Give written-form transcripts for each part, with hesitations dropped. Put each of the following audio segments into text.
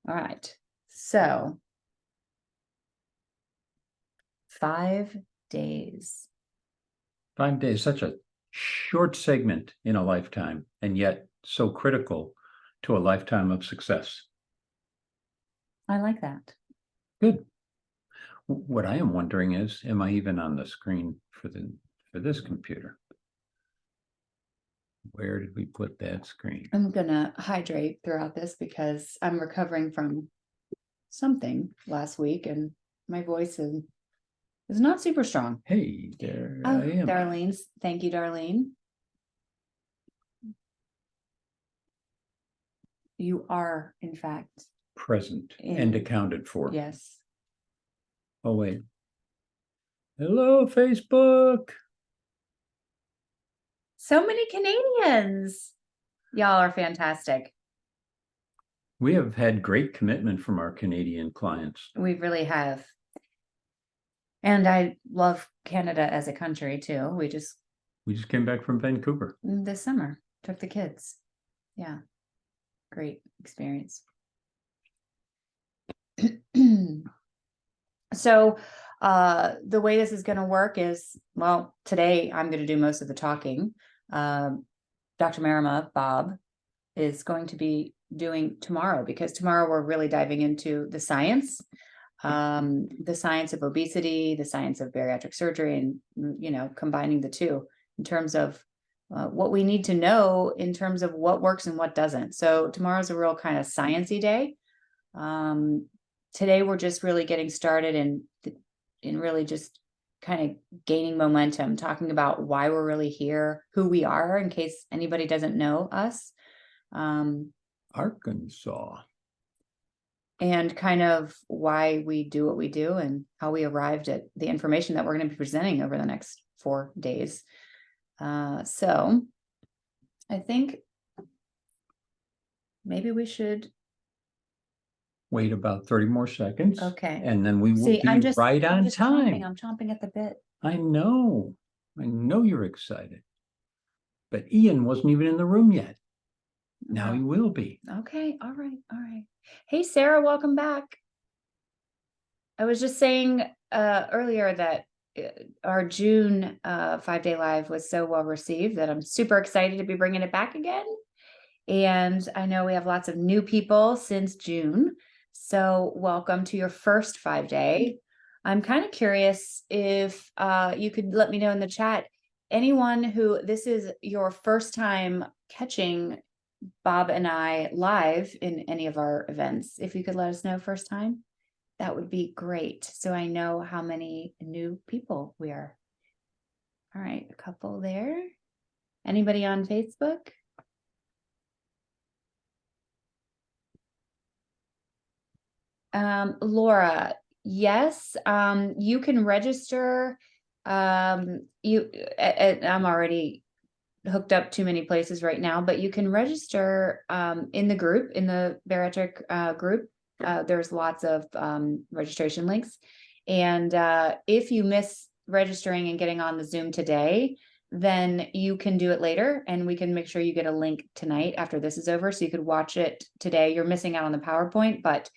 All right. So 5 days. 5 days, such a short segment in a lifetime, and yet so critical to a lifetime of success. I like that. Good. What I am wondering is, am I even on the screen for this computer? Where did we put that screen? I'm gonna hydrate throughout this because I'm recovering from something last week and my voice is not super strong. Hey, there I Oh, am. Darlene's. Thank you, Darlene. You are, in fact, Present and accounted for. Yes. Oh, wait. Hello, Facebook. So many Canadians. Y'all are fantastic. We have had great commitment from our Canadian clients. We really have. And I love Canada as a country too. We just came back from Vancouver this summer, took the kids. Yeah. Great experience. So the way this is going to work is, well, today I'm going to do most of the talking. Dr. Marima, Bob, is going to be doing tomorrow, because tomorrow we're really diving into the science of obesity, the science of bariatric surgery, and combining the two in terms of what we need to know in terms of what works and what doesn't. So tomorrow's a real kind of sciencey day. Today we're just really getting started and really just kind of gaining momentum, talking about why we're really here, who we are, in case anybody doesn't know us. Arkansas. And kind of why we do what we do and how we arrived at the information that we're going to be presenting over the next 4 days. So I think maybe we should wait about 30 more seconds. Okay. And then we will See, be right on time. I'm chomping at the bit. I know you're excited. But Ian wasn't even in the room yet. Now he will be. Okay. All right. Hey, Sarah, welcome back. I was just saying earlier that our June 5-day live was so well received that I'm super excited to be bringing it back again. And I know we have lots of new people since June. So welcome to your first 5-day. I'm kind of curious if you could let me know in the chat, anyone who this is your first time catching Bob and I live in any of our events. If you could let us know first time, that would be great. So I know how many new people we are. All right, a couple there. Anybody on Facebook? Laura, yes, you can register. I'm already hooked up too many places right now, but you can register in the group, in the bariatric group. There's lots of registration links. And if you miss registering and getting on the Zoom today, then you can do it later, and we can make sure you get a link tonight after this is over, so you could watch it today. You're missing out on the PowerPoint, but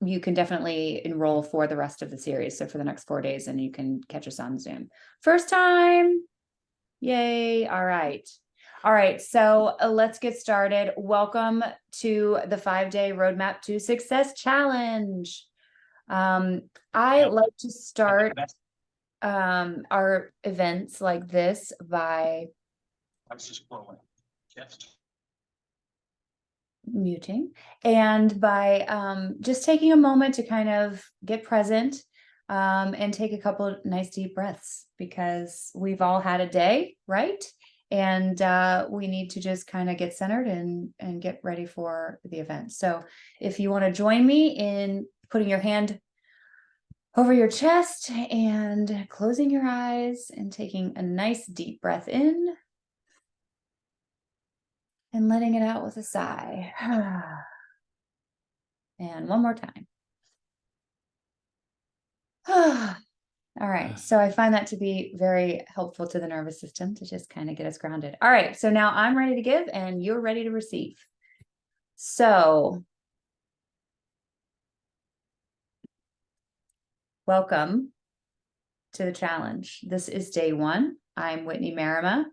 you can definitely enroll for the rest of the series. So for the next 4 days, and you can catch us on Zoom. First time. Yay. All right. So let's get started. Welcome to the 5-day Roadmap to Success Challenge. I like to start our events like this by muting and by just taking a moment to kind of get present and take a couple of nice deep breaths, because we've all had a day, right? And we need to just kind of get centered and get ready for the event. So if you want to join me in putting your hand over your chest and closing your eyes and taking a nice deep breath in and letting it out with a sigh. And one more time. All right. So I find that to be very helpful to the nervous system to just kind of get us grounded. All right. So now I'm ready to give and you're ready to receive. So Welcome to the challenge. This is day one. I'm Whitney Marima.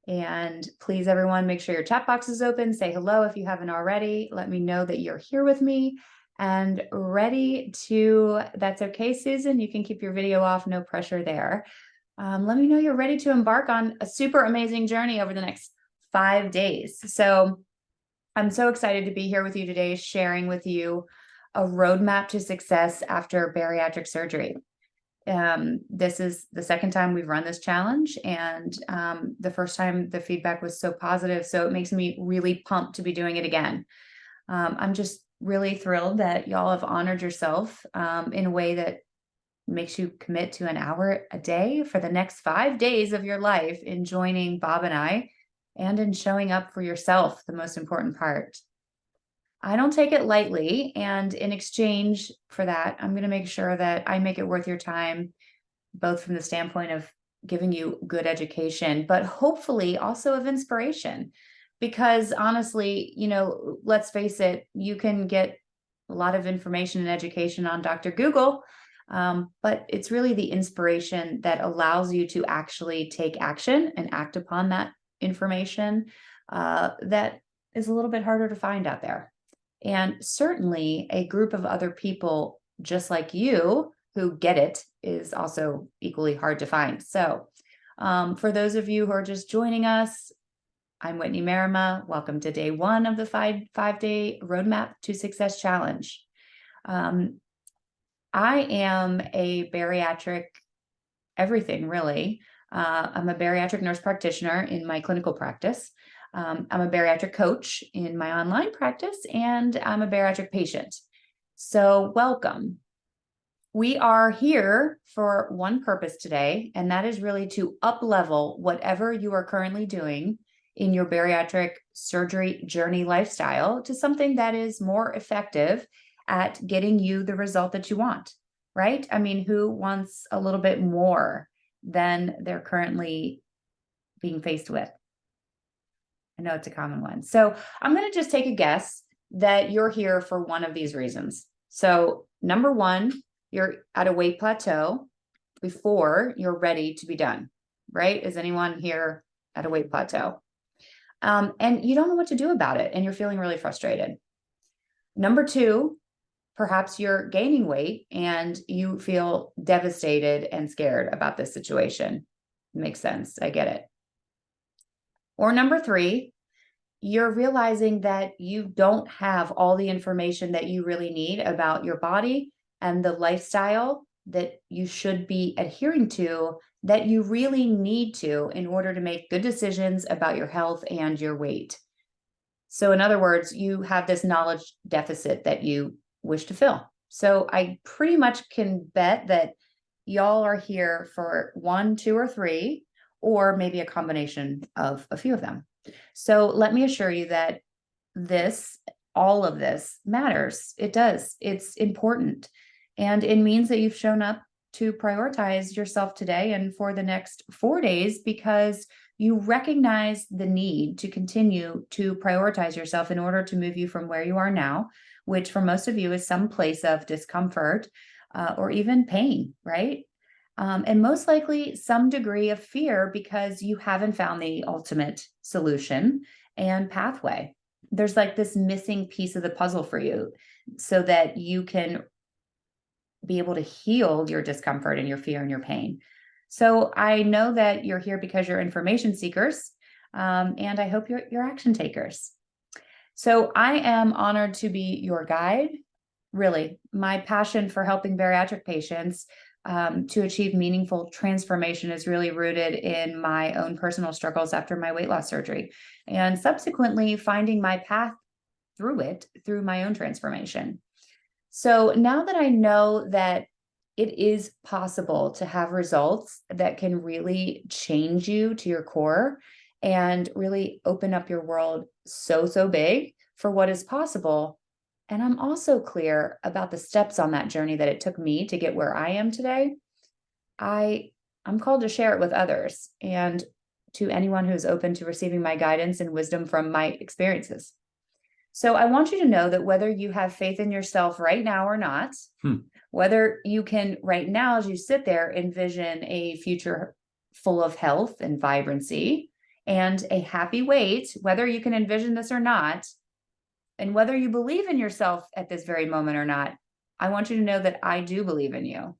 And please, everyone, make sure your chat box is open. Say hello if you haven't already. Let me know that you're here with me and ready to, that's okay, Susan. You can keep your video off, no pressure there. Let me know you're ready to embark on a super amazing journey over the next 5 days. So I'm so excited to be here with you today, sharing with you a roadmap to success after bariatric surgery. This is the second time we've run this challenge, and the first time the feedback was so positive. So it makes me really pumped to be doing it again. I'm just really thrilled that y'all have honored yourself in a way that makes you commit to an hour a day for the next 5 days of your life in joining Bob and I, and in showing up for yourself, the most important part. I don't take it lightly. And in exchange for that, I'm going to make sure that I make it worth your time, both from the standpoint of giving you good education, but hopefully also of inspiration. Because honestly, let's face it, you can get a lot of information and education on Dr. Google, but it's really the inspiration that allows you to actually take action and act upon that information that is a little bit harder to find out there. And certainly a group of other people just like you who get it is also equally hard to find. So for those of you who are just joining us, I'm Whitney Marima. Welcome to day one of the five-day Roadmap to Success Challenge. I am a bariatric everything, really. I'm a bariatric nurse practitioner in my clinical practice. I'm a bariatric coach in my online practice, and I'm a bariatric patient. So welcome. We are here for one purpose today, and that is really to up-level whatever you are currently doing in your bariatric surgery journey lifestyle to something that is more effective at getting you the result that you want, right? I mean, who wants a little bit more than they're currently being faced with? I know it's a common one. So I'm going to just take a guess that you're here for one of these reasons. So number one, you're at a weight plateau before you're ready to be done, right? Is anyone here at a weight plateau? And you don't know what to do about it, and you're feeling really frustrated. Number two, perhaps you're gaining weight and you feel devastated and scared about this situation. Makes sense. I get it. Or number three, you're realizing that you don't have all the information that you really need about your body and the lifestyle that you should be adhering to, that you really need to in order to make good decisions about your health and your weight. So in other words, you have this knowledge deficit that you wish to fill. So I pretty much can bet that y'all are here for one, two, or three, or maybe a combination of a few of them. So let me assure you that all of this matters. It does. It's important. And it means that you've shown up to prioritize yourself today and for the next 4 days, because you recognize the need to continue to prioritize yourself in order to move you from where you are now, which for most of you is some place of discomfort or even pain, right? And most likely some degree of fear because you haven't found the ultimate solution and pathway. There's like this missing piece of the puzzle for you so that you can be able to heal your discomfort and your fear and your pain. So I know that you're here because you're information seekers, and I hope you're action takers. So I am honored to be your guide. Really, my passion for helping bariatric patients to achieve meaningful transformation is really rooted in my own personal struggles after my weight loss surgery, and subsequently finding my path through it through my own transformation. So now that I know that it is possible to have results that can really change you to your core and really open up your world so big for what is possible. And I'm also clear about the steps on that journey that it took me to get where I am today. I'm called to share it with others and to anyone who's open to receiving my guidance and wisdom from my experiences. So I want you to know that whether you have faith in yourself right now or not, Whether you can right now, as you sit there, envision a future full of health and vibrancy and a happy weight, whether you can envision this or not, and whether you believe in yourself at this very moment or not, I want you to know that I do believe in you,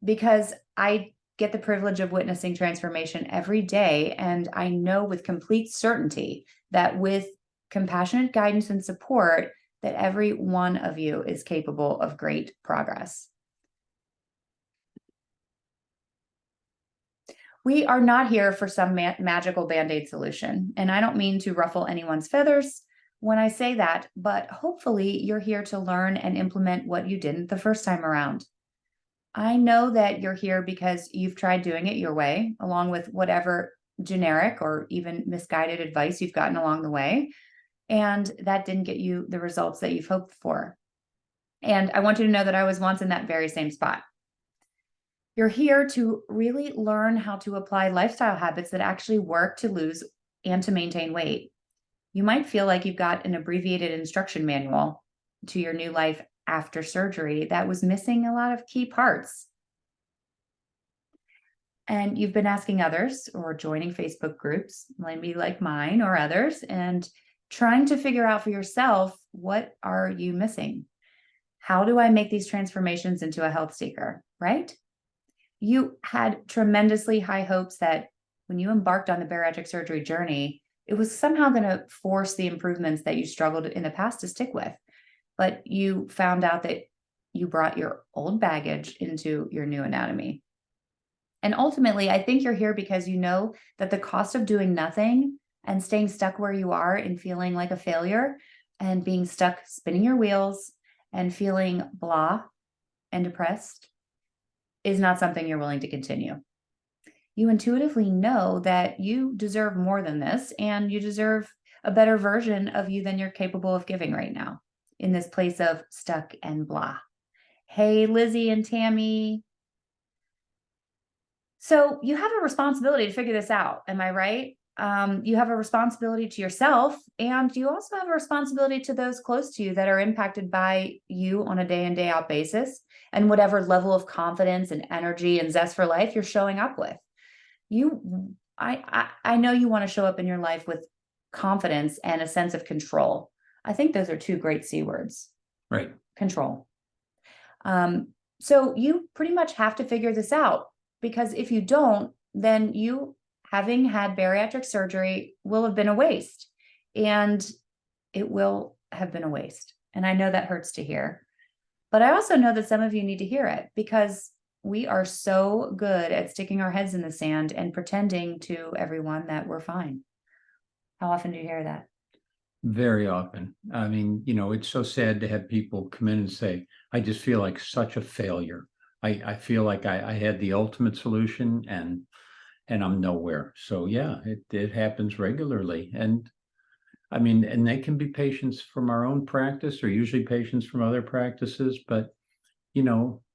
because I get the privilege of witnessing transformation every day. And I know with complete certainty that with compassionate guidance and support, that every one of you is capable of great progress. We are not here for some magical Band-Aid solution. And I don't mean to ruffle anyone's feathers when I say that, but hopefully you're here to learn and implement what you didn't the first time around. I know that you're here because you've tried doing it your way, along with whatever generic or even misguided advice you've gotten along the way. And that didn't get you the results that you've hoped for. And I want you to know that I was once in that very same spot. You're here to really learn how to apply lifestyle habits that actually work to lose and to maintain weight. You might feel like you've got an abbreviated instruction manual to your new life after surgery that was missing a lot of key parts. And you've been asking others or joining Facebook groups, maybe like mine or others, and trying to figure out for yourself, what are you missing? How do I make these transformations into a health seeker, right? You had tremendously high hopes that when you embarked on the bariatric surgery journey, it was somehow going to force the improvements that you struggled in the past to stick with. But you found out that you brought your old baggage into your new anatomy. And ultimately, I think you're here because you know that the cost of doing nothing and staying stuck where you are and feeling like a failure and being stuck spinning your wheels and feeling blah and depressed is not something you're willing to continue. You intuitively know that you deserve more than this, and you deserve a better version of you than you're capable of giving right now in this place of stuck and blah. Hey, Lizzie and Tammy. So you have a responsibility to figure this out. Am I right? You have a responsibility to yourself, and you also have a responsibility to those close to you that are impacted by you on a day in, day out basis, and whatever level of confidence and energy and zest for life you're showing up with. I know you want to show up in your life with confidence and a sense of control. I think those are two great C words. Right. Control. So you pretty much have to figure this out, because if you don't, then you, having had bariatric surgery, will have been a waste, and it will have been a waste. And I know that hurts to hear, but I also know that some of you need to hear it, because we are so good at sticking our heads in the sand and pretending to everyone that we're fine. How often do you hear that? Very often. I mean, it's so sad to have people come in and say, I just feel like such a failure. I feel like I had the ultimate solution and I'm nowhere. So yeah, it happens regularly. And I mean, and they can be patients from our own practice or usually patients from other practices, but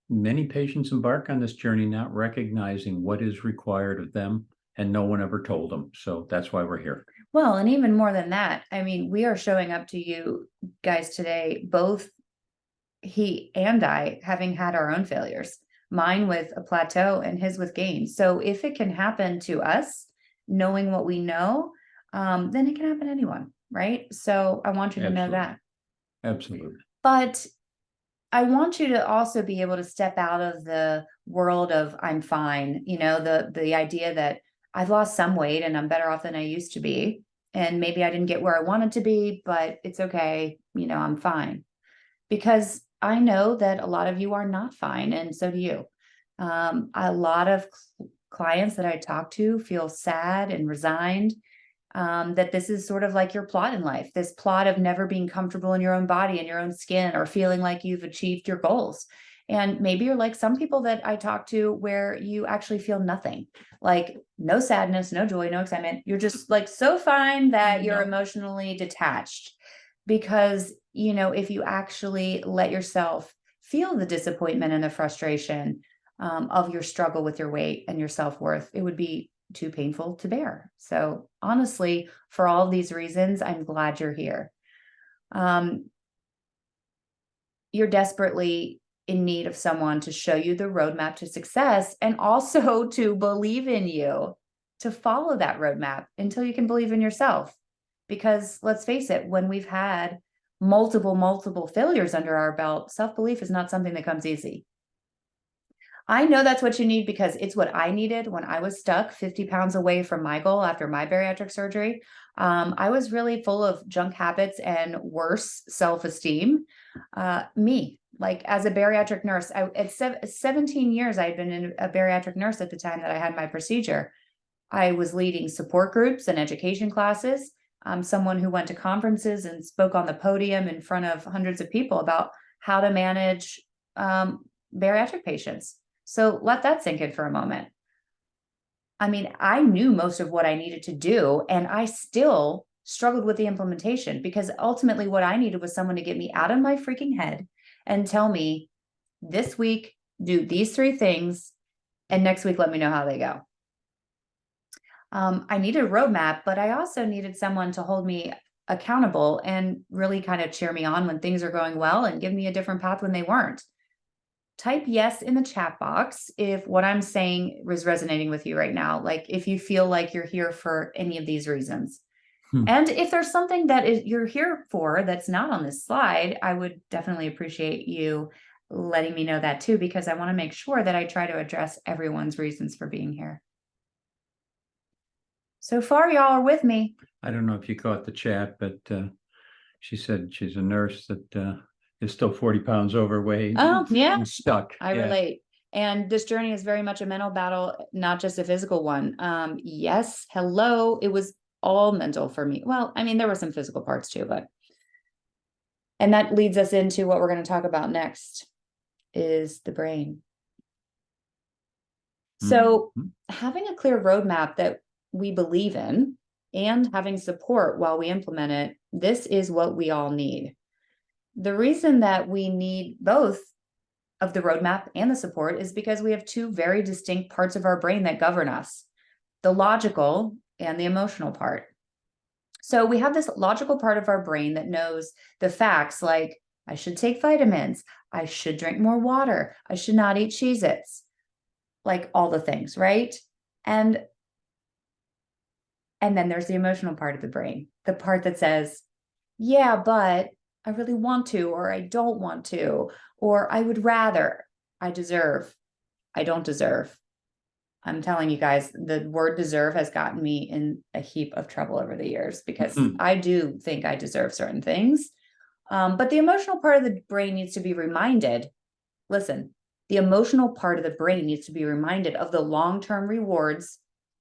many patients embark on this journey not recognizing what is required of them, and no one ever told them. So that's why we're here. Well, and even more than that, I mean, we are showing up to you guys today, both he and I, having had our own failures, mine with a plateau and his with gains. So if it can happen to us, knowing what we know, then it can happen to anyone, right? So I want you to know that. Absolutely. But I want you to also be able to step out of the world of I'm fine, the idea that I've lost some weight and I'm better off than I used to be. And maybe I didn't get where I wanted to be, but it's okay. I'm fine. Because I know that a lot of you are not fine, and so do you. A lot of clients that I talk to feel sad and resigned, that this is sort of like your plot in life, this plot of never being comfortable in your own body and your own skin, or feeling like you've achieved your goals. And maybe you're like some people that I talk to, where you actually feel nothing, like no sadness, no joy, no excitement. You're just like so fine that you're emotionally detached. Because, if you actually let yourself feel the disappointment and the frustration of your struggle with your weight and your self-worth, it would be too painful to bear. So honestly, for all of these reasons, I'm glad you're here. you're desperately in need of someone to show you the roadmap to success and also to believe in you, to follow that roadmap until you can believe in yourself. Because let's face it, when we've had multiple failures under our belt, self-belief is not something that comes easy. I know that's what you need because it's what I needed when I was stuck 50 pounds away from my goal after my bariatric surgery. I was really full of junk habits and worse self-esteem. Like as a bariatric nurse, at 17 years, I had been a bariatric nurse at the time that I had my procedure. I was leading support groups and education classes. I'm someone who went to conferences and spoke on the podium in front of hundreds of people about how to manage bariatric patients. So let that sink in for a moment. I mean, I knew most of what I needed to do, and I still struggled with the implementation because ultimately what I needed was someone to get me out of my freaking head and tell me this week, do these 3 things, and next week, let me know how they go. I needed a roadmap, but I also needed someone to hold me accountable and really kind of cheer me on when things are going well and give me a different path when they weren't. Type yes in the chat box if what I'm saying is resonating with you right now. Like if you feel like you're here for any of these reasons. And if there's something that you're here for that's not on this slide, I would definitely appreciate you letting me know that too, because I want to make sure that I try to address everyone's reasons for being here. So far, y'all are with me. I don't know if you caught the chat, but she said she's a nurse that is still 40 pounds overweight. Oh, yeah. Stuck. I relate. And this journey is very much a mental battle, not just a physical one. Yes, hello. It was all mental for me. Well, I mean, there were some physical parts too, and that leads us into what we're going to talk about next is the brain. So having a clear roadmap that we believe in and having support while we implement it, this is what we all need. The reason that we need both of the roadmap and the support is because we have 2 very distinct parts of our brain that govern us, the logical and the emotional part. So we have this logical part of our brain that knows the facts like I should take vitamins, I should drink more water, I should not eat Cheez-Its, like all the things, right? And then there's the emotional part of the brain, the part that says, yeah, but I really want to, or I don't want to, or I would rather, I deserve, I don't deserve. I'm telling you guys, the word deserve has gotten me in a heap of trouble over the years because I do think I deserve certain things. But the emotional part of the brain needs to be reminded, listen, the emotional part of the brain needs to be reminded of the long-term rewards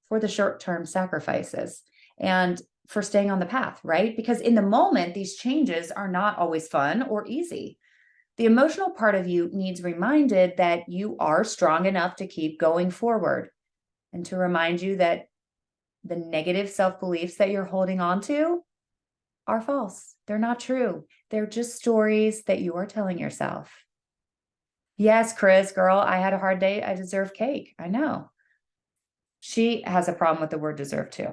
for the short-term sacrifices and for staying on the path, right? Because in the moment, these changes are not always fun or easy. The emotional part of you needs reminded that you are strong enough to keep going forward and to remind you that the negative self-beliefs that you're holding on to are false. They're not true. They're just stories that you are telling yourself. Yes, Chris, girl, I had a hard day. I deserve cake. I know. She has a problem with the word deserve too.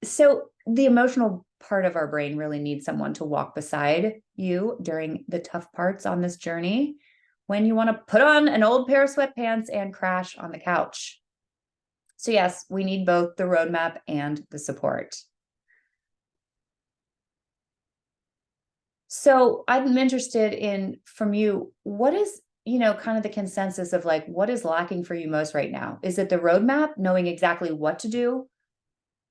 So the emotional part of our brain really needs someone to walk beside you during the tough parts on this journey when you want to put on an old pair of sweatpants and crash on the couch. So yes, we need both the roadmap and the support. So I'm interested in from you, what is, kind of the consensus of like, what is lacking for you most right now? Is it the roadmap, knowing exactly what to do,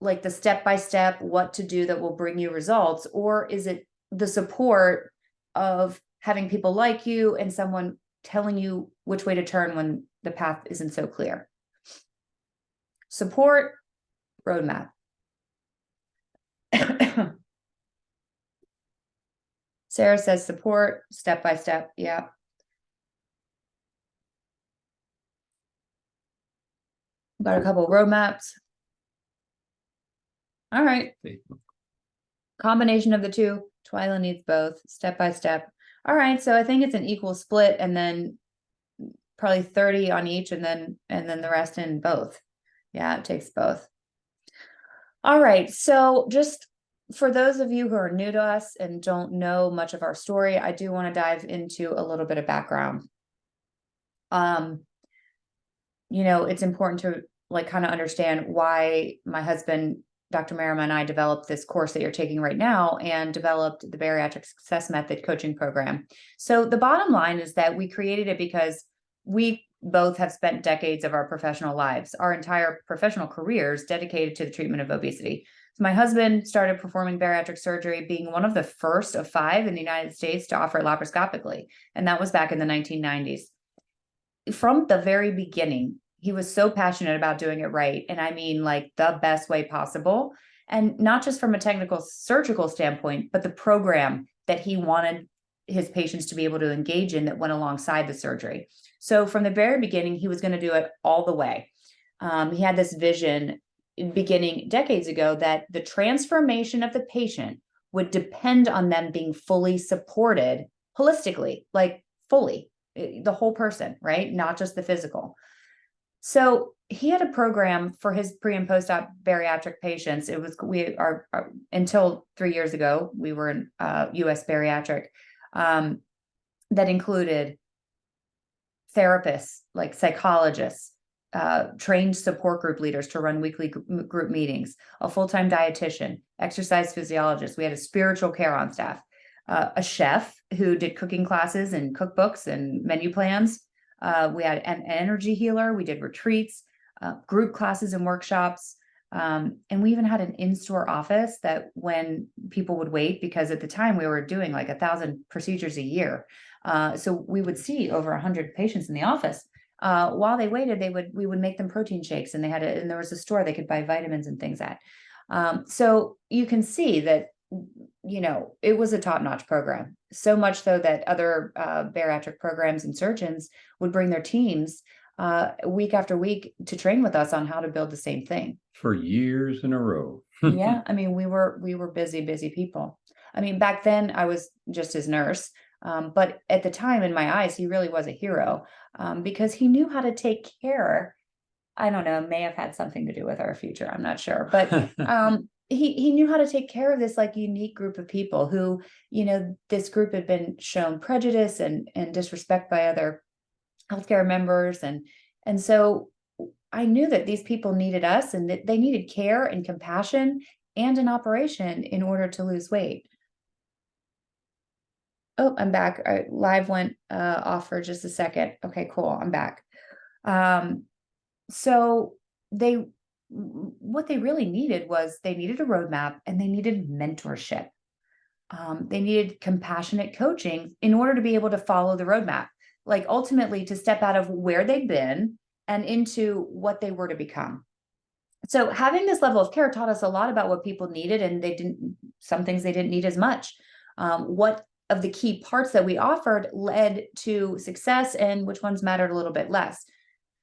like the step-by-step, what to do that will bring you results? Or is it the support of having people like you and someone telling you which way to turn when the path isn't so clear? Support, roadmap. Sarah says support, step-by-step. Yeah. Got a couple roadmaps. All right. Combination of the 2. Twyla needs both, step-by-step. All right. So I think it's an equal split and then probably 30 on each and then the rest in both. Yeah, it takes both. All right. So just for those of you who are new to us and don't know much of our story, I do want to dive into a little bit of background. It's important to like kind of understand why my husband, Dr. Merriman, and I developed this course that you're taking right now and developed the Bariatric Success Method coaching program. So the bottom line is that we created it because we both have spent decades of our professional lives, our entire professional careers dedicated to the treatment of obesity. So my husband started performing bariatric surgery, being one of the first of 5 in the United States to offer it laparoscopically. And that was back in the 1990s. From the very beginning, he was so passionate about doing it right. And I mean, like the best way possible. And not just from a technical surgical standpoint, but the program that he wanted his patients to be able to engage in that went alongside the surgery. So from the very beginning, he was going to do it all the way. He had this vision beginning decades ago that the transformation of the patient would depend on them being fully supported holistically, like fully, the whole person, right? Not just the physical. So he had a program for his pre and post-op bariatric patients. It was, until 3 years ago, we were in US bariatric, that included therapists, like psychologists, trained support group leaders to run weekly group meetings, a full-time dietitian, exercise physiologist. We had a spiritual care on staff, a chef who did cooking classes and cookbooks and menu plans. We had an energy healer. We did retreats, group classes and workshops. And we even had an in-store office that when people would wait, because at the time we were doing like 1,000 procedures a year. So we would see over 100 patients in the office. While they waited, we would make them protein shakes, and and there was a store they could buy vitamins and things at. So you can see that, it was a top-notch program. So much so that other bariatric programs and surgeons would bring their teams week after week to train with us on how to build the same thing. For years in a row. Yeah, I mean, we were busy people. I mean, back then I was just his nurse. But at the time, in my eyes, he really was a hero, because he knew how to take care. I don't know, may have had something to do with our future. I'm not sure. But he knew how to take care of this like unique group of people who, this group had been shown prejudice and disrespect by other healthcare members. And so I knew that these people needed us, and that they needed care and compassion and an operation in order to lose weight. Oh, I'm back. Live went off for just a second. Okay, cool. I'm back. So what they really needed was they needed a roadmap, and they needed mentorship. They needed compassionate coaching in order to be able to follow the roadmap, like ultimately to step out of where they'd been and into what they were to become. So having this level of care taught us a lot about what people needed, and some things they didn't need as much. What of the key parts that we offered led to success, and which ones mattered a little bit less.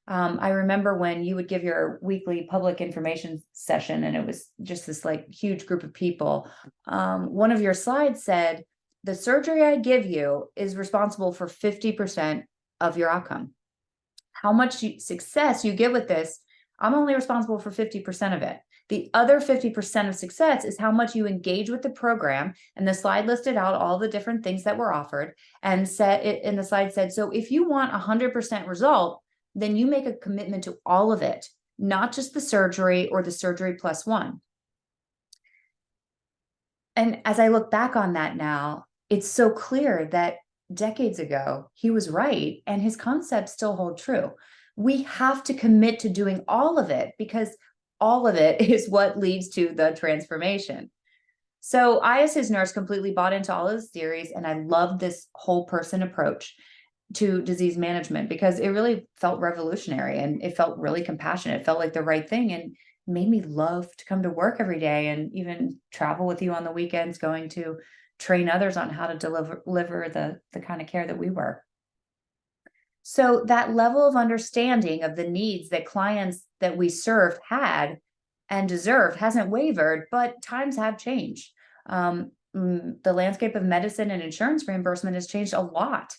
I remember when you would give your weekly public information session, and it was just this like huge group of people. One of your slides said, the surgery I give you is responsible for 50% of your outcome. How much success you get with this, I'm only responsible for 50% of it. The other 50% of success is how much you engage with the program. And the slide listed out all the different things that were offered, and the slide said, so if you want 100% result, then you make a commitment to all of it, not just the surgery or the surgery plus one. And as I look back on that now, it's so clear that decades ago, he was right, and his concepts still hold true. We have to commit to doing all of it, because all of it is what leads to the transformation. So I, as his nurse, completely bought into all his theories, and I loved this whole person approach to disease management, because it really felt revolutionary, and it felt really compassionate. It felt like the right thing, and made me love to come to work every day, and even travel with you on the weekends, going to train others on how to deliver the kind of care that we were. So that level of understanding of the needs that clients that we serve had and deserve hasn't wavered, but times have changed. The landscape of medicine and insurance reimbursement has changed a lot.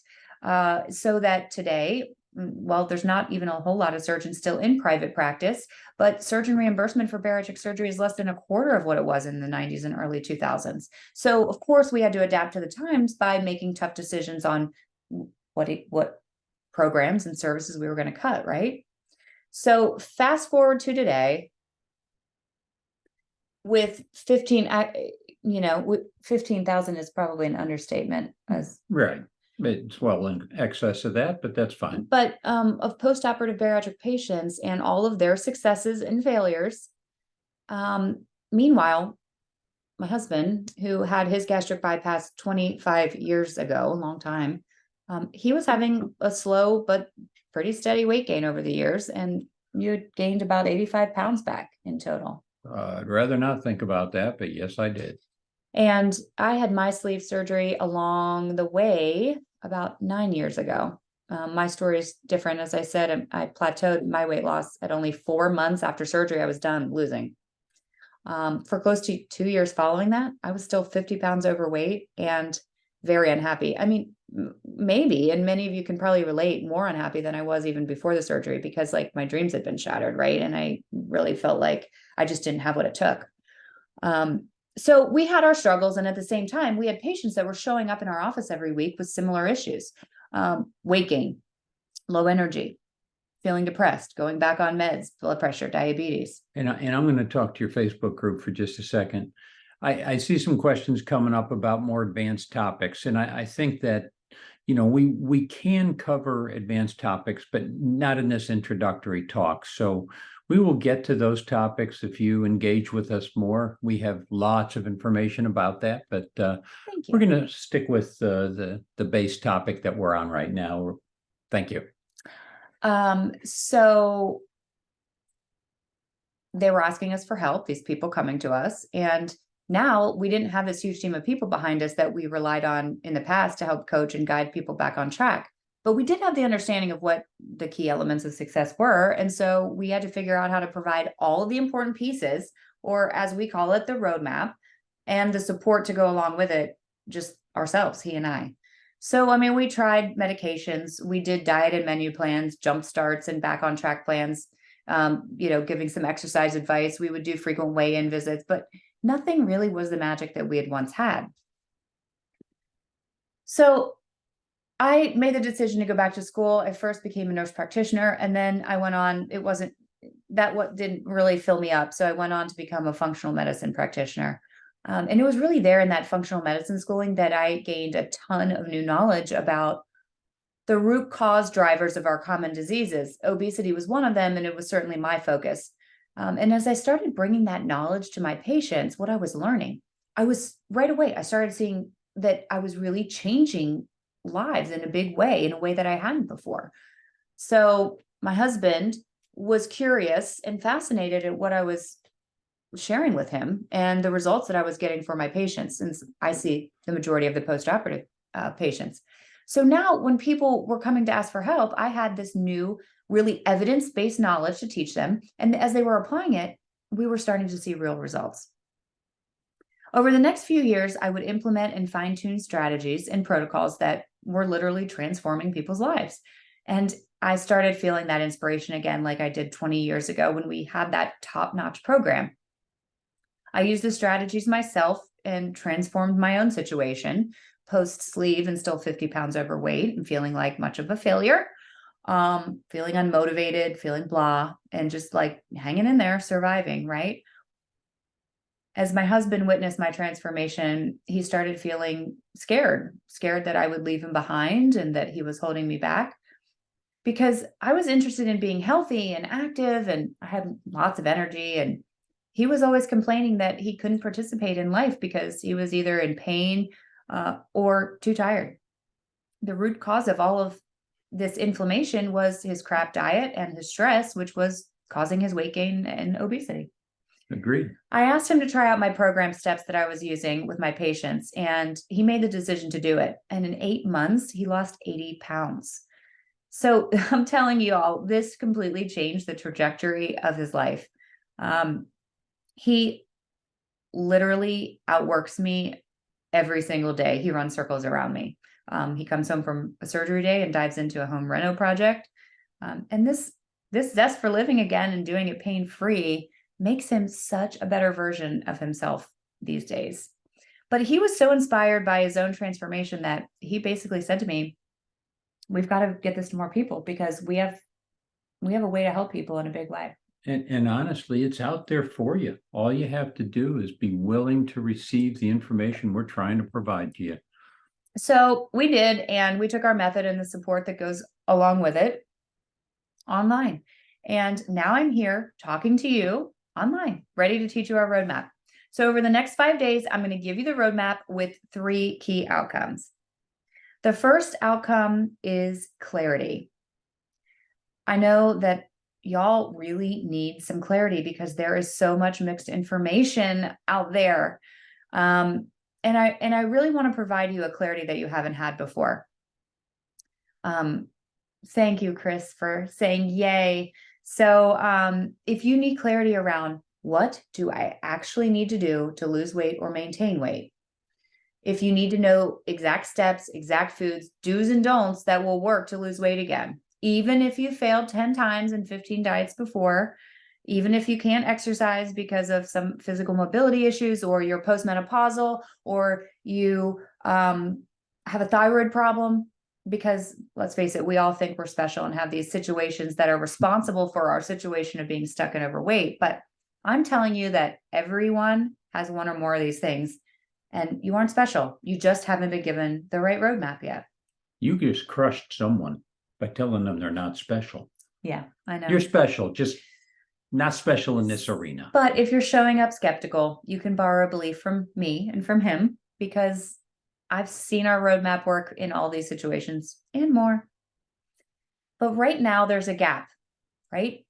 So that today, well, there's not even a whole lot of surgeons still in private practice, but surgeon reimbursement for bariatric surgery is less than a quarter of what it was in the 90s and early 2000s. So of course we had to adapt to the times by making tough decisions on what programs and services we were going to cut, right? So fast forward to today with 15,000 is probably an understatement, as Right. It's well in excess of that, but that's fine. but of postoperative bariatric patients and all of their successes and failures. Meanwhile, my husband, who had his gastric bypass 25 years ago, a long time, he was having a slow but pretty steady weight gain over the years, and you had gained about 85 pounds back in total. I'd rather not think about that, but yes, I did. And I had my sleeve surgery along the way about 9 years ago. My story is different. As I said, I plateaued my weight loss at only 4 months after surgery. I was done losing. For close to 2 years following that, I was still 50 pounds overweight and very unhappy. I mean, maybe, and many of you can probably relate, more unhappy than I was even before the surgery, because like my dreams had been shattered, right? And I really felt like I just didn't have what it took. So we had our struggles. And at the same time, we had patients that were showing up in our office every week with similar issues, weight gain, low energy, feeling depressed, going back on meds, blood pressure, diabetes. And I'm going to talk to your Facebook group for just a second. I see some questions coming up about more advanced topics. And I think that, we can cover advanced topics, but not in this introductory talk. So we will get to those topics if you engage with us more. We have lots of information about that, but we're going to stick with the base topic that we're on right now. Thank you. So they were asking us for help, these people coming to us, and now we didn't have this huge team of people behind us that we relied on in the past to help coach and guide people back on track. But we did have the understanding of what the key elements of success were. And so we had to figure out how to provide all of the important pieces, or as we call it, the roadmap, and the support to go along with it, just ourselves, he and I. So, I mean, we tried medications, we did diet and menu plans, jump starts and back on track plans, giving some exercise advice. We would do frequent weigh-in visits, but nothing really was the magic that we had once had. So I made the decision to go back to school. I first became a nurse practitioner, and then I went on, what didn't really fill me up. So I went on to become a functional medicine practitioner. And it was really there in that functional medicine schooling that I gained a ton of new knowledge about the root cause drivers of our common diseases. Obesity was one of them, and it was certainly my focus. And as I started bringing that knowledge to my patients, what I was learning, I started seeing that I was really changing lives in a big way, in a way that I hadn't before. So my husband was curious and fascinated at what I was sharing with him and the results that I was getting for my patients, since I see the majority of the postoperative patients. So now when people were coming to ask for help, I had this new, really evidence-based knowledge to teach them. And as they were applying it, we were starting to see real results. Over the next few years, I would implement and fine-tune strategies and protocols that were literally transforming people's lives. And I started feeling that inspiration again, like I did 20 years ago when we had that top-notch program. I used the strategies myself and transformed my own situation, post-sleeve and still 50 pounds overweight and feeling like much of a failure, feeling unmotivated, feeling blah, and just like hanging in there, surviving, right? As my husband witnessed my transformation, he started feeling scared that I would leave him behind and that he was holding me back, because I was interested in being healthy and active and I had lots of energy, and he was always complaining that he couldn't participate in life because he was either in pain or too tired. The root cause of all of this inflammation was his crap diet and his stress, which was causing his weight gain and obesity. Agreed. I asked him to try out my program steps that I was using with my patients, and he made the decision to do it. And in 8 months, he lost 80 pounds. So I'm telling you all, this completely changed the trajectory of his life. He literally outworks me every single day. He runs circles around me. He comes home from a surgery day and dives into a home reno project. And this zest for living again and doing it pain-free makes him such a better version of himself these days. But he was so inspired by his own transformation that he basically said to me, we've got to get this to more people because we have a way to help people in a big way. And honestly, it's out there for you. All you have to do is be willing to receive the information we're trying to provide to you. So we did, and we took our method and the support that goes along with it online. And now I'm here talking to you online, ready to teach you our roadmap. So over the next 5 days, I'm going to give you the roadmap with 3 key outcomes. The first outcome is clarity. I know that y'all really need some clarity because there is so much mixed information out there. And I really want to provide you a clarity that you haven't had before. Thank you, Chris, for saying yay. So if you need clarity around what do I actually need to do to lose weight or maintain weight, if you need to know exact steps, exact foods, do's and don'ts that will work to lose weight again, even if you failed 10 times and 15 diets before, even if you can't exercise because of some physical mobility issues, or you're postmenopausal, or you have a thyroid problem, because let's face it, we all think we're special and have these situations that are responsible for our situation of being stuck and overweight. But I'm telling you that everyone has one or more of these things, and you aren't special. You just haven't been given the right roadmap yet. You just crushed someone by telling them they're not special. Yeah, I know. You're special, just not special in this arena. But if you're showing up skeptical, you can borrow a belief from me and from him, because I've seen our roadmap work in all these situations and more. But right now there's a gap, right?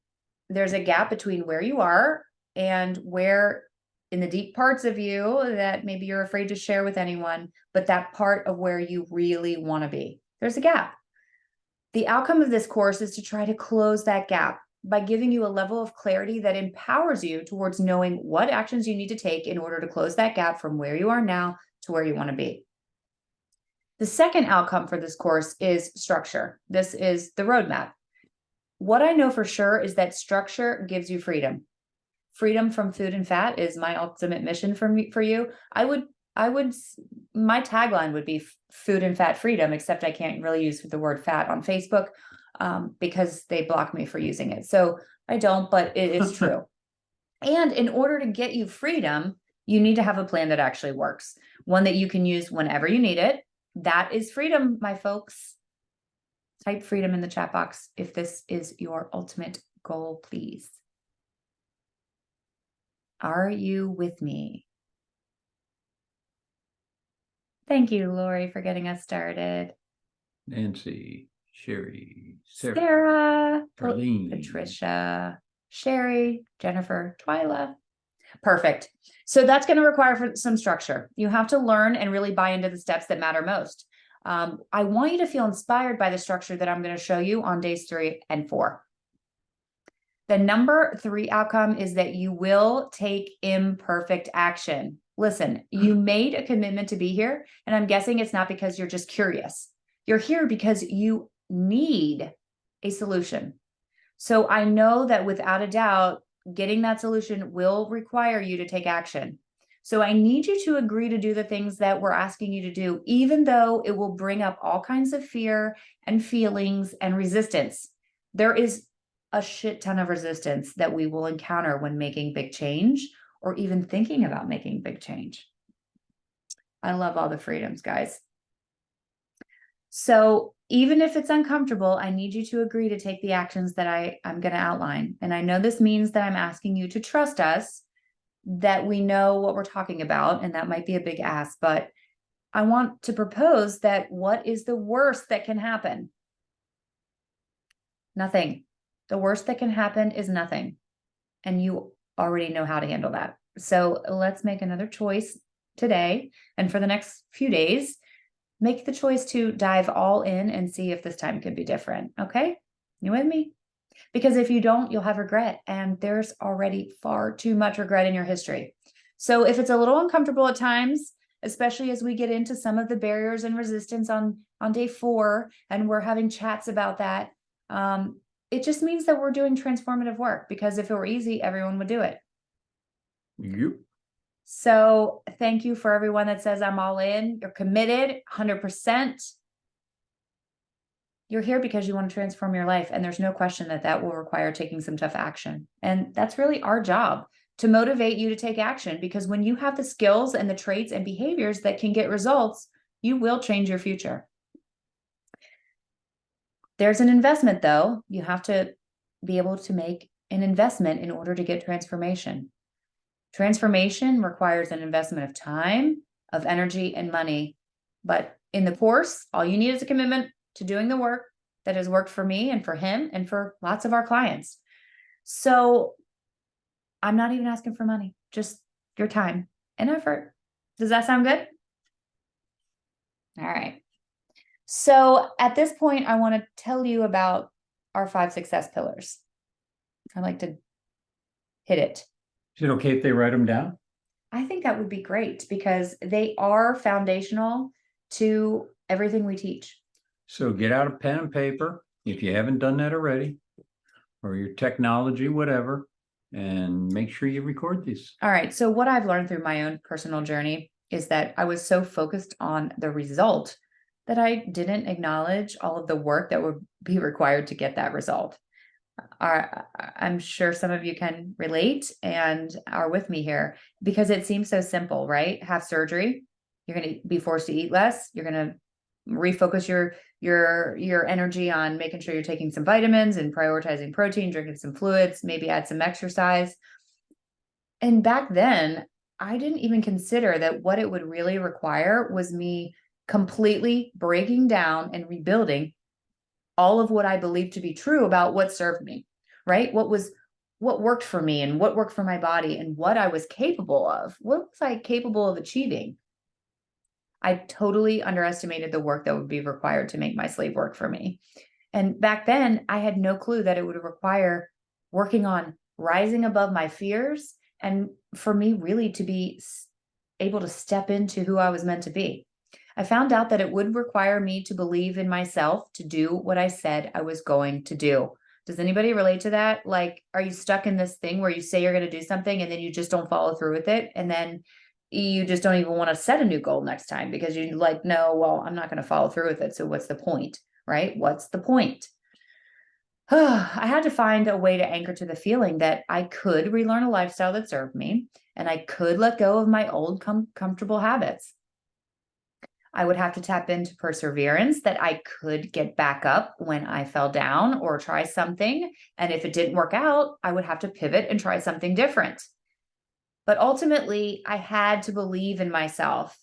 There's a gap between where you are and where in the deep parts of you that maybe you're afraid to share with anyone, but that part of where you really want to be. There's a gap. The outcome of this course is to try to close that gap by giving you a level of clarity that empowers you towards knowing what actions you need to take in order to close that gap from where you are now to where you want to be. The second outcome for this course is structure. This is the roadmap. What I know for sure is that structure gives you freedom. Freedom from food and fat is my ultimate mission for you. My tagline would be food and fat freedom, except I can't really use the word fat on Facebook because they block me for using it. So I don't, but it is true. And in order to get you freedom, you need to have a plan that actually works, one that you can use whenever you need it. That is freedom, my folks. Type freedom in the chat box if this is your ultimate goal, please. Are you with me? Thank you, Lori, for getting us started. Nancy, Sherry, Sarah, Darlene, Patricia, Sherry, Jennifer, Twyla. Perfect. So that's going to require some structure. You have to learn and really buy into the steps that matter most. I want you to feel inspired by the structure that I'm going to show you on days 3 and 4. The number 3 outcome is that you will take imperfect action. Listen, you made a commitment to be here, and I'm guessing it's not because you're just curious. You're here because you need a solution. So I know that without a doubt, getting that solution will require you to take action. So I need you to agree to do the things that we're asking you to do, even though it will bring up all kinds of fear and feelings and resistance. There is a shit ton of resistance that we will encounter when making big change or even thinking about making big change. I love all the freedoms, guys. So even if it's uncomfortable, I need you to agree to take the actions that I'm going to outline. And I know this means that I'm asking you to trust us, that we know what we're talking about, and that might be a big ask, but I want to propose that what is the worst that can happen? Nothing. The worst that can happen is nothing. And you already know how to handle that. So let's make another choice today. And for the next few days, make the choice to dive all in and see if this time could be different. Okay? You with me? Because if you don't, you'll have regret. And there's already far too much regret in your history. So if it's a little uncomfortable at times, especially as we get into some of the barriers and resistance on day 4, and we're having chats about that, it just means that we're doing transformative work, because if it were easy, everyone would do it. Yep. So thank you for everyone that says I'm all in. You're committed 100%. You're here because you want to transform your life. And there's no question that that will require taking some tough action. And that's really our job, to motivate you to take action, because when you have the skills and the traits and behaviors that can get results, you will change your future. There's an investment, though. You have to be able to make an investment in order to get transformation. Transformation requires an investment of time, of energy, and money. But in the course, all you need is a commitment to doing the work that has worked for me and for him and for lots of our clients. So I'm not even asking for money, just your time and effort. Does that sound good? All right. So at this point, I want to tell you about our 5 success pillars. I like to hit it. Is it okay if they write them down? I think that would be great, because they are foundational to everything we teach. So get out a pen and paper if you haven't done that already, or your technology, whatever, and make sure you record these. All right. So what I've learned through my own personal journey is that I was so focused on the result that I didn't acknowledge all of the work that would be required to get that result. I'm sure some of you can relate and are with me here, because it seems so simple, right? Have surgery, you're going to be forced to eat less, you're going to refocus your energy on making sure you're taking some vitamins and prioritizing protein, drinking some fluids, maybe add some exercise. And back then, I didn't even consider that what it would really require was me completely breaking down and rebuilding all of what I believed to be true about what served me, right? What worked for me and what worked for my body and what I was capable of. What was I capable of achieving? I totally underestimated the work that would be required to make my sleep work for me. And back then, I had no clue that it would require working on rising above my fears, and for me really to be able to step into who I was meant to be. I found out that it would require me to believe in myself to do what I said I was going to do. Does anybody relate to that? Like, are you stuck in this thing where you say you're going to do something and then you just don't follow through with it? And then you just don't even want to set a new goal next time because you're like, no, well, I'm not going to follow through with it. So what's the point, right? What's the point? I had to find a way to anchor to the feeling that I could relearn a lifestyle that served me, and I could let go of my old comfortable habits. I would have to tap into perseverance, that I could get back up when I fell down or try something. And if it didn't work out, I would have to pivot and try something different. But ultimately, I had to believe in myself.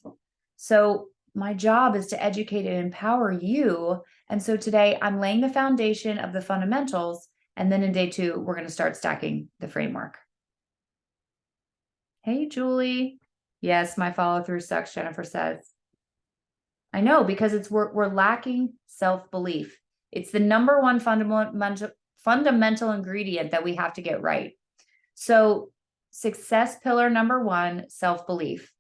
So my job is to educate and empower you. And so today I'm laying the foundation of the fundamentals. And then in day 2, we're going to start stacking the framework. Hey, Julie. Yes, my follow through sucks, Jennifer says. I know, because we're lacking self-belief. It's the number one fundamental ingredient that we have to get right. So success pillar number 1, self-belief.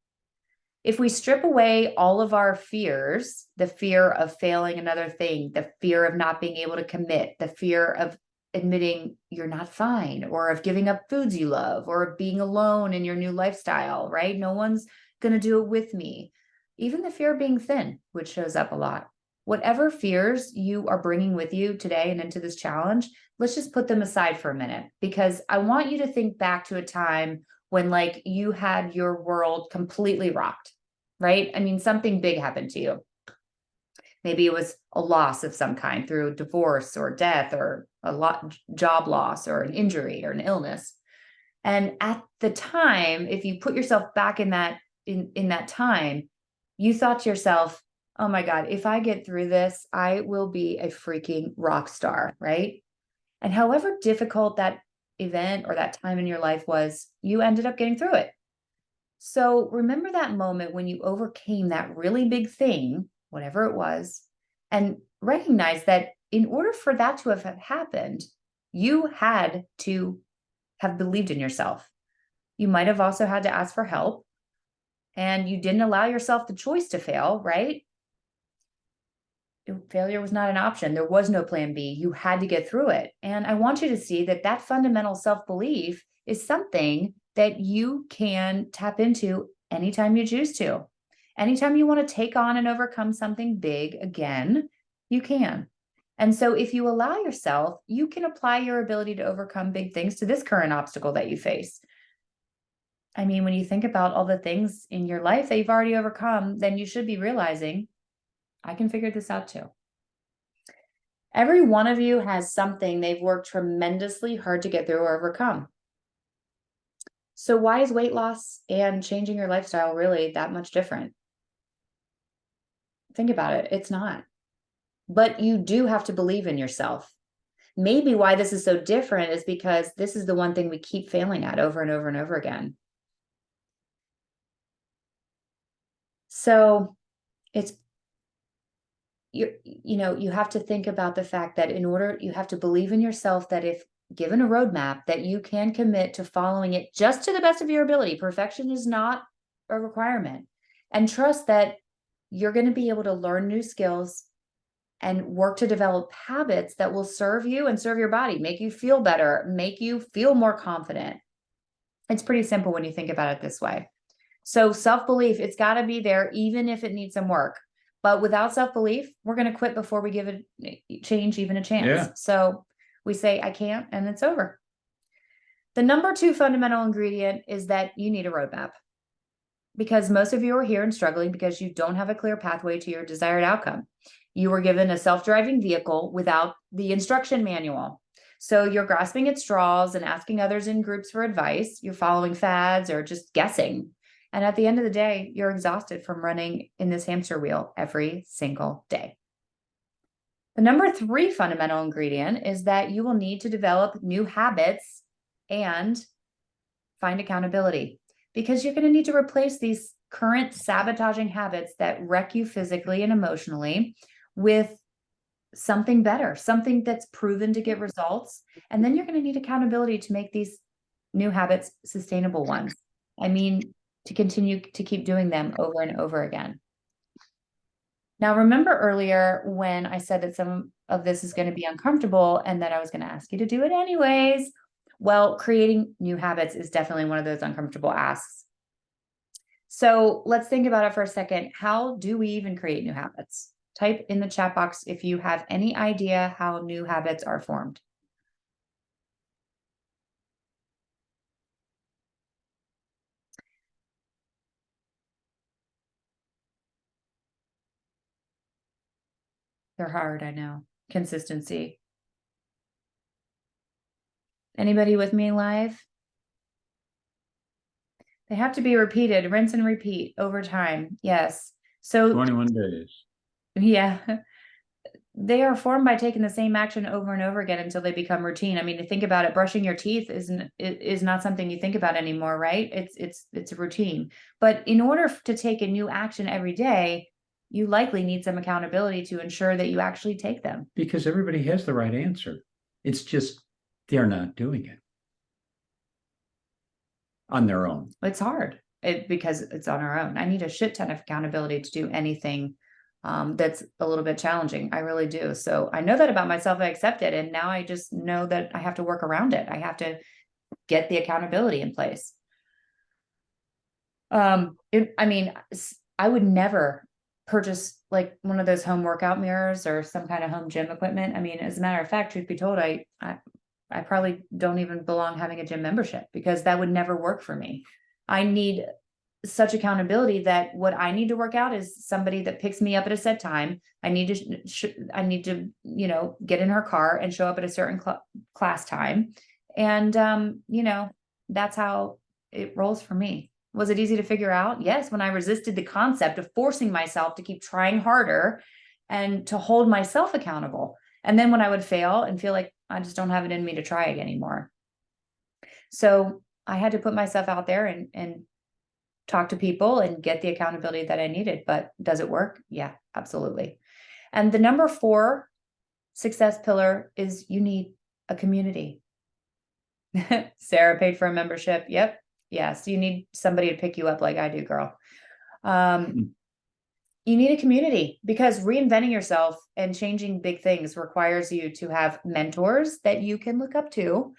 If we strip away all of our fears, the fear of failing another thing, the fear of not being able to commit, the fear of admitting you're not fine, or of giving up foods you love, or of being alone in your new lifestyle, right? No one's going to do it with me. Even the fear of being thin, which shows up a lot. Whatever fears you are bringing with you today and into this challenge, let's just put them aside for a minute, because I want you to think back to a time when like you had your world completely rocked, right? I mean, something big happened to you. Maybe it was a loss of some kind through divorce or death, or job loss, or an injury or an illness. And at the time, if you put yourself back in that time, you thought to yourself, oh my God, if I get through this, I will be a freaking rock star, right? And however difficult that event or that time in your life was, you ended up getting through it. So remember that moment when you overcame that really big thing, whatever it was, and recognize that in order for that to have happened, you had to have believed in yourself. You might have also had to ask for help, and you didn't allow yourself the choice to fail, right? failure was not an option. There was no plan B. You had to get through it. And I want you to see that that fundamental self-belief is something that you can tap into anytime you choose to. Anytime you want to take on and overcome something big again, you can. And so if you allow yourself, you can apply your ability to overcome big things to this current obstacle that you face. I mean, when you think about all the things in your life that you've already overcome, then you should be realizing, I can figure this out too. Every one of you has something they've worked tremendously hard to get through or overcome. So why is weight loss and changing your lifestyle really that much different? Think about it. It's not. But you do have to believe in yourself. Maybe why this is so different is because this is the one thing we keep failing at over and over and over again. So it's, you have to think about the fact that you have to believe in yourself, that if given a roadmap, that you can commit to following it just to the best of your ability. Perfection is not a requirement. And trust that you're going to be able to learn new skills and work to develop habits that will serve you and serve your body, make you feel better, make you feel more confident. It's pretty simple when you think about it this way. So self-belief, it's got to be there, even if it needs some work. But without self-belief, we're going to quit before we give it change even a chance. Yeah. So we say, I can't, and it's over. The number 2 fundamental ingredient is that you need a roadmap. Because most of you are here and struggling because you don't have a clear pathway to your desired outcome. You were given a self-driving vehicle without the instruction manual. So you're grasping at straws and asking others in groups for advice. You're following fads or just guessing. And at the end of the day, you're exhausted from running in this hamster wheel every single day. The number 3 fundamental ingredient is that you will need to develop new habits and find accountability, because you're going to need to replace these current sabotaging habits that wreck you physically and emotionally with something better, something that's proven to get results. And then you're going to need accountability to make these new habits sustainable ones. I mean, to continue to keep doing them over and over again. Now, remember earlier when I said that some of this is going to be uncomfortable and that I was going to ask you to do it anyways? Well, creating new habits is definitely one of those uncomfortable asks. So let's think about it for a second. How do we even create new habits? Type in the chat box if you have any idea how new habits are formed. They're hard, I know. Consistency. Anybody with me live? They have to be repeated, rinse and repeat over time. Yes. So 21 days. Yeah. They are formed by taking the same action over and over again until they become routine. I mean, to think about it, brushing your teeth is not something you think about anymore, right? It's a routine. But in order to take a new action every day, you likely need some accountability to ensure that you actually take them. Because everybody has the right answer. It's just they're not doing it on their own. It's hard because it's on our own. I need a shit ton of accountability to do anything that's a little bit challenging. I really do. So I know that about myself. I accept it. And now I just know that I have to work around it. I have to get the accountability in place. I mean, I would never purchase like one of those home workout mirrors or some kind of home gym equipment. I mean, as a matter of fact, truth be told, I probably don't even belong having a gym membership, because that would never work for me. I need such accountability that what I need to work out is somebody that picks me up at a set time. I need to, get in her car and show up at a certain class time. And, that's how it rolls for me. Was it easy to figure out? Yes. When I resisted the concept of forcing myself to keep trying harder and to hold myself accountable. And then when I would fail and feel like I just don't have it in me to try it anymore. So I had to put myself out there and talk to people and get the accountability that I needed. But does it work? Yeah, absolutely. And the number 4 success pillar is you need a community. Sarah paid for a membership. Yep. Yes. You need somebody to pick you up like I do, girl. You need a community, because reinventing yourself and changing big things requires you to have mentors that you can look up to,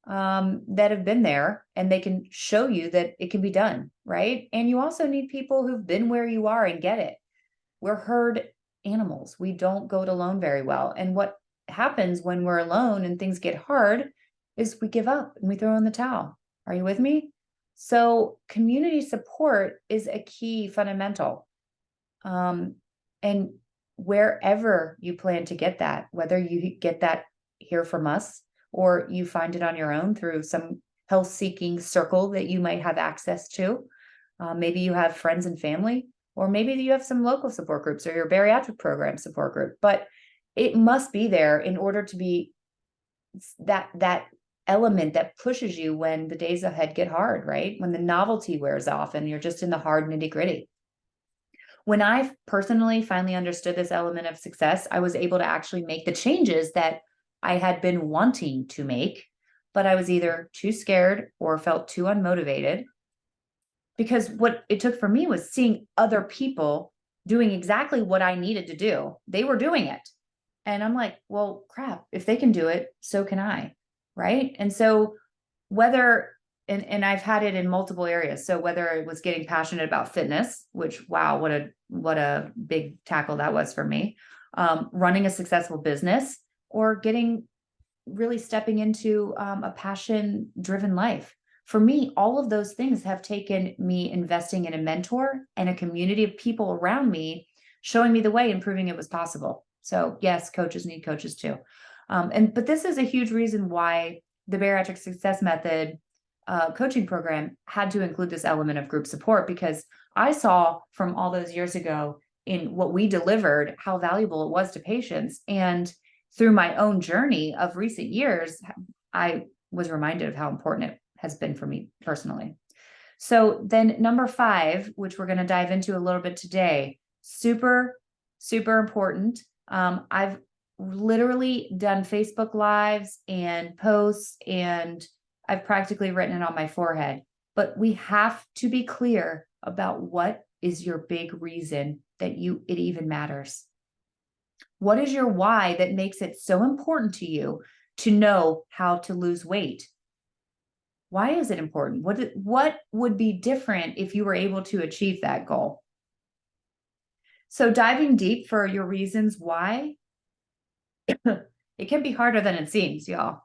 that have been there, and they can show you that it can be done, right? And you also need people who've been where you are and get it. We're herd animals. We don't go it alone very well. And what happens when we're alone and things get hard is we give up and we throw in the towel. Are you with me? So community support is a key fundamental. And wherever you plan to get that, whether you get that here from us or you find it on your own through some health seeking circle that you might have access to, maybe you have friends and family, or maybe you have some local support groups or your bariatric program support group, but it must be there in order to be that element that pushes you when the days ahead get hard, right? When the novelty wears off and you're just in the hard nitty gritty. When I personally finally understood this element of success, I was able to actually make the changes that I had been wanting to make, but I was either too scared or felt too unmotivated. Because what it took for me was seeing other people doing exactly what I needed to do. They were doing it. And I'm like, well, crap, if they can do it, so can I. Right. And so whether, and I've had it in multiple areas. So whether it was getting passionate about fitness, which, wow, what a big tackle that was for me, running a successful business, or getting really stepping into a passion driven life. For me, all of those things have taken me investing in a mentor and a community of people around me, showing me the way and proving it was possible. So yes, coaches need coaches too. But this is a huge reason why the Bariatric Success Method coaching program had to include this element of group support, because I saw from all those years ago in what we delivered, how valuable it was to patients. And through my own journey of recent years, I was reminded of how important it has been for me personally. So then number 5, which we're going to dive into a little bit today, super, super important. I've literally done Facebook Lives and posts, and I've practically written it on my forehead, but we have to be clear about what is your big reason that it even matters. What is your why that makes it so important to you to know how to lose weight? Why is it important? What would be different if you were able to achieve that goal? So diving deep for your reasons why, it can be harder than it seems, y'all,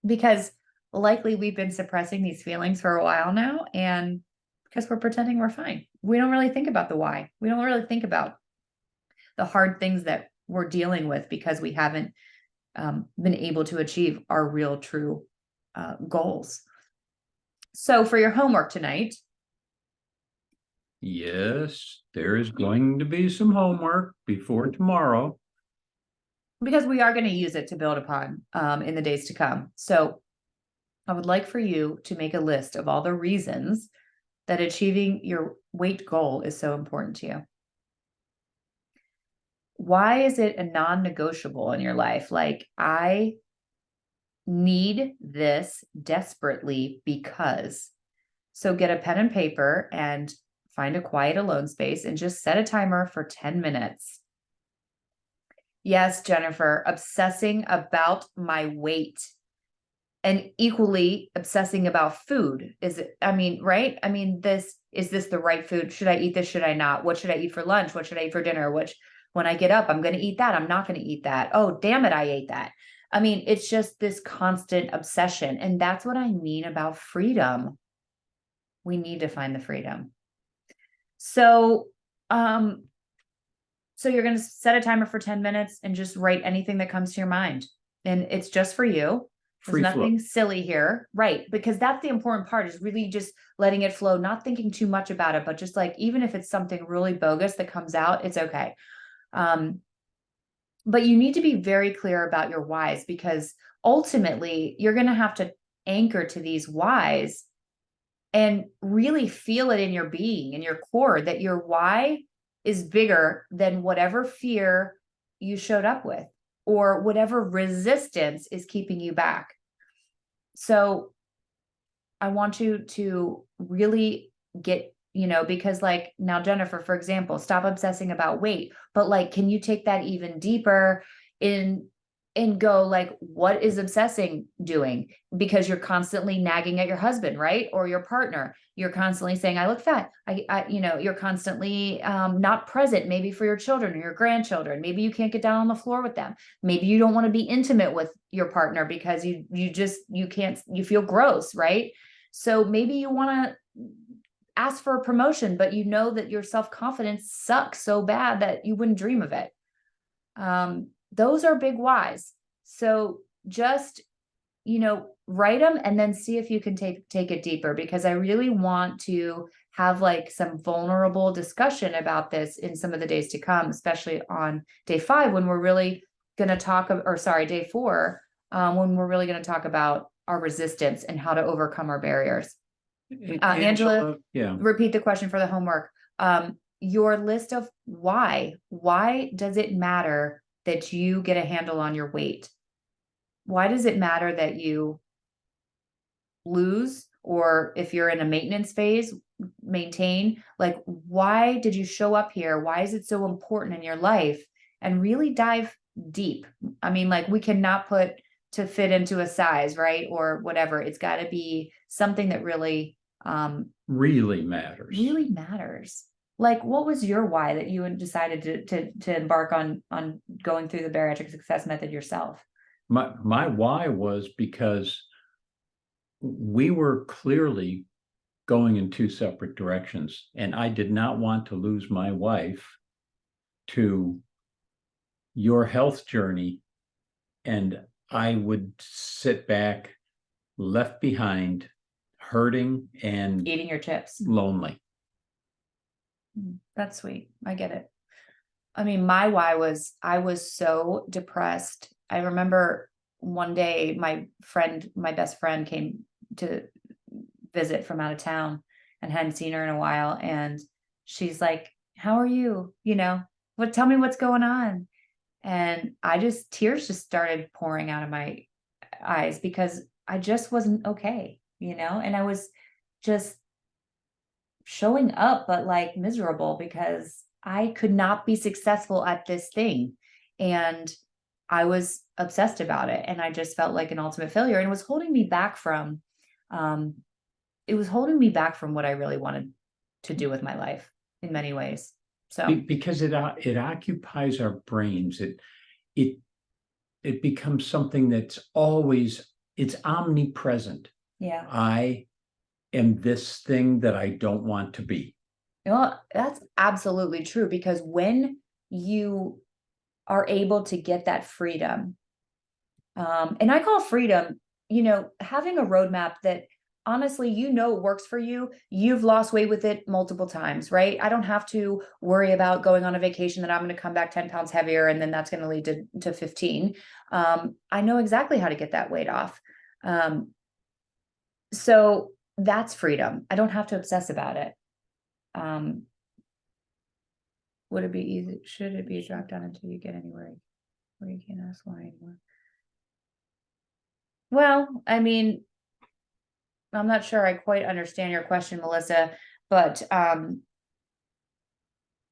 because likely we've been suppressing these feelings for a while now, and because we're pretending we're fine. We don't really think about the why. We don't really think about the hard things that we're dealing with because we haven't been able to achieve our real, true goals. So for your homework tonight. Yes, there is going to be some homework before tomorrow. Because we are going to use it to build upon in the days to come. So I would like for you to make a list of all the reasons that achieving your weight goal is so important to you. Why is it a non-negotiable in your life? Like, I need this desperately because. So get a pen and paper and find a quiet alone space and just set a timer for 10 minutes. Yes, Jennifer, obsessing about my weight, and equally obsessing about food. Right? Is this the right food? Should I eat this? Should I not? What should I eat for lunch? What should I eat for dinner? When I get up, I'm going to eat that. I'm not going to eat that. Oh, damn it, I ate that. It's just this constant obsession. And that's what I mean about freedom. We need to find the freedom. So, so you're going to set a timer for 10 minutes and just write anything that comes to your mind. And it's just for you. There's nothing silly here, right? Because that's the important part, is really just letting it flow, not thinking too much about it, but just like, even if it's something really bogus that comes out, it's okay. But you need to be very clear about your whys, because ultimately you're going to have to anchor to these whys and really feel it in your being, in your core, that your why is bigger than whatever fear you showed up with or whatever resistance is keeping you back. So I want you to really get because like now, Jennifer, for example, stop obsessing about weight, but like, can you take that even deeper in and go like, what is obsessing doing? Because you're constantly nagging at your husband, right? Or your partner. You're constantly saying, I look fat. You're constantly not present, maybe for your children or your grandchildren. Maybe you can't get down on the floor with them. Maybe you don't want to be intimate with your partner because you can't, you feel gross, right? So maybe you want to ask for a promotion, but you know that your self-confidence sucks so bad that you wouldn't dream of it. Those are big whys. So just, write them and then see if you can take it deeper, because I really want to have like some vulnerable discussion about this in some of the days to come, especially on day 5, when we're really going to talk, or sorry, day 4, when we're really going to talk about our resistance and how to overcome our barriers. Angela, yeah. repeat the question for the homework. Your list of why does it matter that you get a handle on your weight? Why does it matter that you lose, or if you're in a maintenance phase, maintain? Like, why did you show up here? Why is it so important in your life? And really dive deep. I mean, like, we cannot put to fit into a size, right? Or whatever. It's got to be something that really really matters. Like, what was your why that you decided to embark on going through the bariatric success method yourself? My why was because we were clearly going in 2 separate directions, and I did not want to lose my wife to your health journey, and I would sit back, left behind, hurting and Eating your chips. lonely. That's sweet. I get it. I mean, my why was I was so depressed. I remember one day my best friend came to visit from out of town and hadn't seen her in a while. And she's like, how are you? Tell me what's going on. And tears just started pouring out of my eyes because I just wasn't okay, and I was just showing up, but like miserable because I could not be successful at this thing. And I was obsessed about it. And I just felt like an ultimate failure, and it was holding me back from, what I really wanted to do with my life in many ways. So because it occupies our brains. It becomes something that's it's omnipresent. yeah. I am this thing that I don't want to be. Well, that's absolutely true, because when you are able to get that freedom, and I call freedom, having a roadmap that honestly, works for you. You've lost weight with it multiple times, right? I don't have to worry about going on a vacation that I'm going to come back 10 pounds heavier and then that's going to lead to 15. I know exactly how to get that weight off. So that's freedom. I don't have to obsess about it. Would it be easy? Should it be dropped down until you get anywhere where you can't ask why anymore? Well, I mean, I'm not sure I quite understand your question, Melissa, but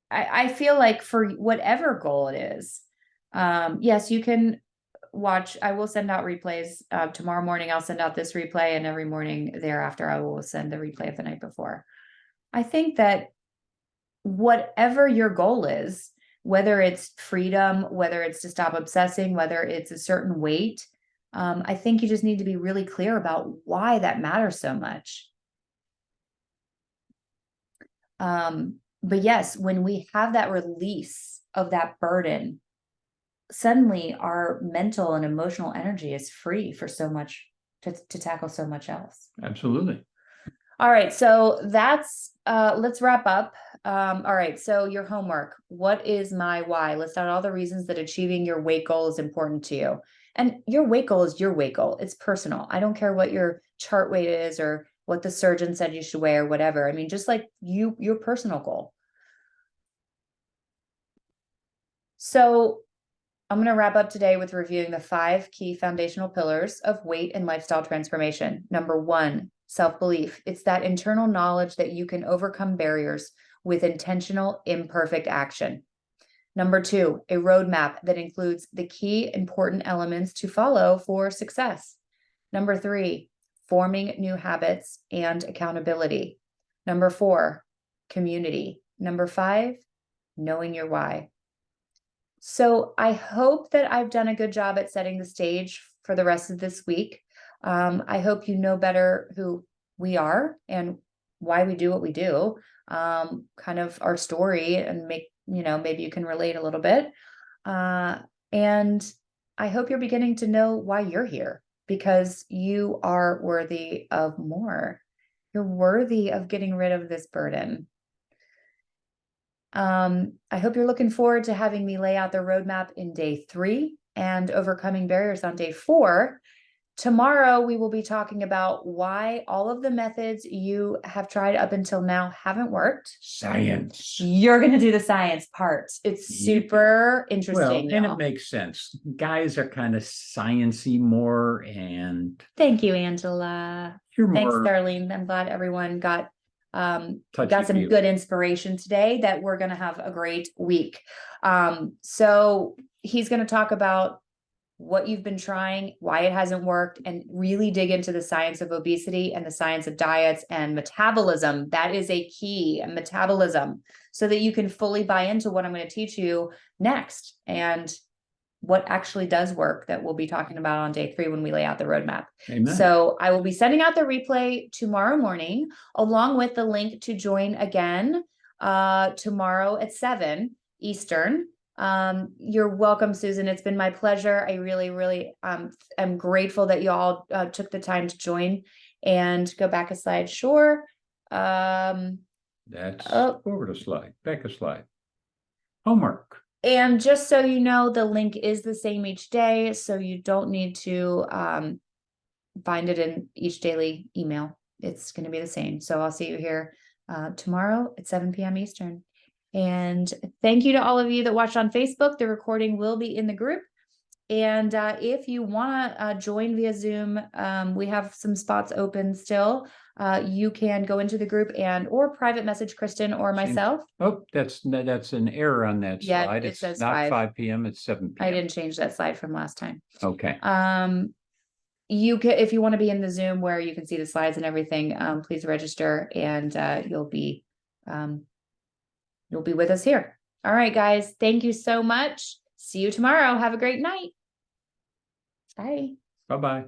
I feel like for whatever goal it is, yes, you can watch. I will send out replays. Tomorrow morning, I'll send out this replay, and every morning thereafter, I will send the replay of the night before. I think that whatever your goal is, whether it's freedom, whether it's to stop obsessing, whether it's a certain weight, I think you just need to be really clear about why that matters so much. But yes, when we have that release of that burden, suddenly our mental and emotional energy is free for so much to tackle so much else. Absolutely. All right, so that's let's wrap up. All right, so your homework. What is my why? List out all the reasons that achieving your weight goal is important to you. And your weight goal is your weight goal. It's personal. I don't care what your chart weight is or what the surgeon said you should weigh or whatever. I mean, just like your personal goal. So I'm going to wrap up today with reviewing the 5 key foundational pillars of weight and lifestyle transformation. Number 1, self-belief. It's that internal knowledge that you can overcome barriers with intentional, imperfect action. Number 2, a roadmap that includes the key important elements to follow for success. Number 3, forming new habits and accountability. Number 4, community. Number 5, knowing your why. So I hope that I've done a good job at setting the stage for the rest of this week. I hope you know better who we are and why we do what we do, kind of our story, and maybe you can relate a little bit. And I hope you're beginning to know why you're here, because you are worthy of more. You're worthy of getting rid of this burden. I hope you're looking forward to having me lay out the roadmap in day 3 and overcoming barriers on day 4. Tomorrow, we will be talking about why all of the methods you have tried up until now haven't worked. Science. You're going to do the science part. It's super Well, interesting. and y'all. it makes sense. Guys are kind of science-y more, and Thank you, Angela. you're Thanks, more Darlene. I'm glad everyone got some touchy-feely. good inspiration today, that we're going to have a great week. So he's going to talk about what you've been trying, why it hasn't worked, and really dig into the science of obesity and the science of diets and metabolism. That is a key, metabolism, so that you can fully buy into what I'm going to teach you next and what actually does work, that we'll be talking about on day 3 when we lay out the roadmap. Amen. So I will be sending out the replay tomorrow morning, along with the link to join again tomorrow at 7 Eastern. You're welcome, Susan. It's been my pleasure. I really, really am grateful that you all took the time to join. And go back a slide. Sure. That's forward a slide, back a slide. Homework. And just so you know, the link is the same each day, so you don't need to find it in each daily email. It's going to be the same. So I'll see you here tomorrow at 7 p.m. Eastern. And thank you to all of you that watched on Facebook. The recording will be in the group. And if you want to join via Zoom, we have some spots open still. You can go into the group or private message Kristen or myself. Oh, that's an error on that Yeah, slide. it It's says not 5. 5 p.m., it's 7 p.m. I didn't change that slide from last time. Okay. You can, if you want to be in the Zoom where you can see the slides and everything, please register, and you'll be with us here. All right, guys. Thank you so much. See you tomorrow. Have a great night. Bye. Bye-bye.